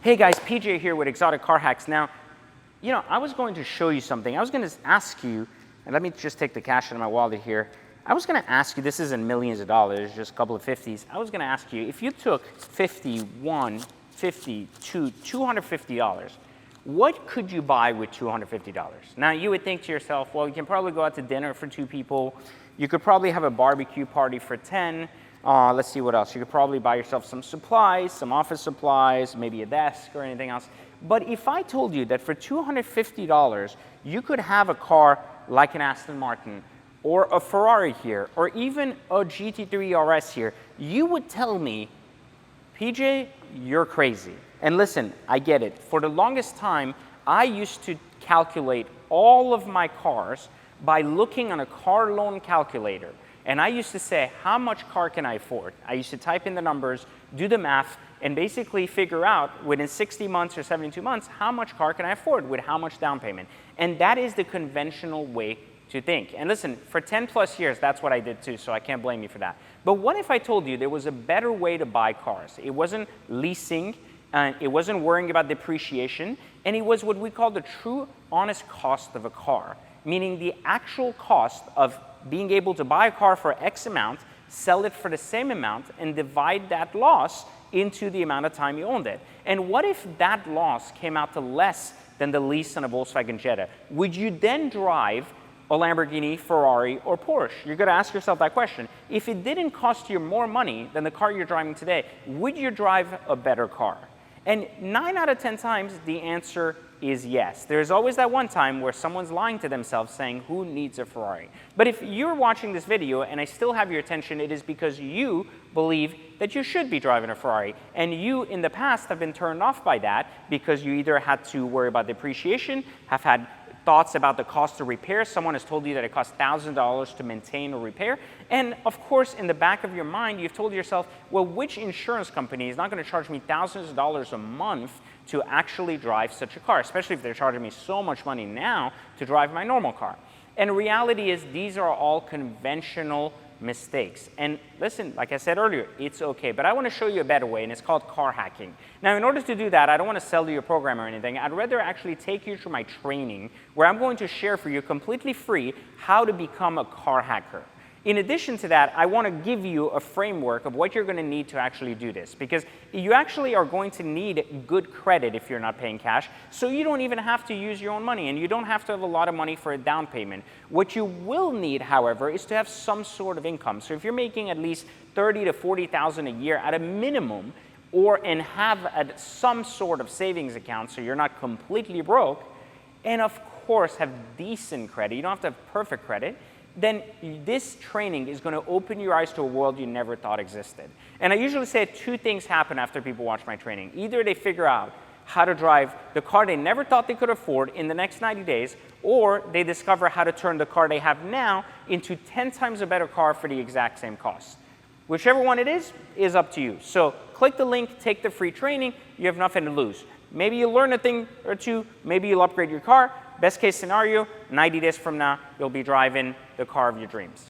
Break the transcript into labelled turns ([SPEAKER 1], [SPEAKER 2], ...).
[SPEAKER 1] Hey guys, PJ here with Exotic Car Hacks. Now, I was going to show you something. I was going to ask you, and let me just take the cash out of my wallet here. I was going to ask you, this isn't millions of dollars, just a couple of 50s. I was going to ask you, if you took $50, $1, $50, $2, $250, what could you buy with $250? Now, you would think to yourself, well, you can probably go out to dinner for 2 people. You could probably have a barbecue party for 10. Let's see what else. You could probably buy yourself some supplies, some office supplies, maybe a desk or anything else. But if I told you that for $250, you could have a car like an Aston Martin or a Ferrari here, or even a GT3 RS here, you would tell me, PJ, you're crazy. And listen, I get it. For the longest time, I used to calculate all of my cars by looking on a car loan calculator. And I used to say, how much car can I afford? I used to type in the numbers, do the math, and basically figure out within 60 months or 72 months, how much car can I afford with how much down payment? And that is the conventional way to think. And listen, for 10 plus years, that's what I did too, so I can't blame you for that. But what if I told you there was a better way to buy cars? It wasn't leasing, it wasn't worrying about depreciation, and it was what we call the true honest cost of a car, meaning the actual cost of being able to buy a car for X amount, sell it for the same amount, and divide that loss into the amount of time you owned it. And what if that loss came out to less than the lease on a Volkswagen Jetta? Would you then drive a Lamborghini, Ferrari, or Porsche? You're going to ask yourself that question. If it didn't cost you more money than the car you're driving today, would you drive a better car? And 9 out of 10 times, the answer is yes. There's always that one time where someone's lying to themselves saying, who needs a Ferrari? But if you're watching this video and I still have your attention, it is because you believe that you should be driving a Ferrari. And you, in the past, have been turned off by that because you either had to worry about depreciation, have had thoughts about the cost of repair. Someone has told you that it costs $1,000 to maintain or repair. And of course, in the back of your mind, you've told yourself, well, which insurance company is not going to charge me thousands of dollars a month to actually drive such a car, especially if they're charging me so much money now to drive my normal car? And reality is these are all conventional mistakes. And listen, like I said earlier, it's okay. But I want to show you a better way, and it's called car hacking. Now, in order to do that, I don't want to sell you a program or anything. I'd rather actually take you through my training, where I'm going to share for you completely free how to become a car hacker. In addition to that, I want to give you a framework of what you're going to need to actually do this, because you actually are going to need good credit if you're not paying cash, so you don't even have to use your own money, and you don't have to have a lot of money for a down payment. What you will need, however, is to have some sort of income. So if you're making at least $30,000 to $40,000 a year at a minimum, and have some sort of savings account so you're not completely broke, and of course have decent credit, you don't have to have perfect credit, then this training is going to open your eyes to a world you never thought existed. And I usually say 2 things happen after people watch my training. Either they figure out how to drive the car they never thought they could afford in the next 90 days, or they discover how to turn the car they have now into 10 times a better car for the exact same cost. Whichever one it is up to you. So click the link, take the free training, you have nothing to lose. Maybe you'll learn a thing or 2, maybe you'll upgrade your car. Best case scenario, 90 days from now, you'll be driving the car of your dreams.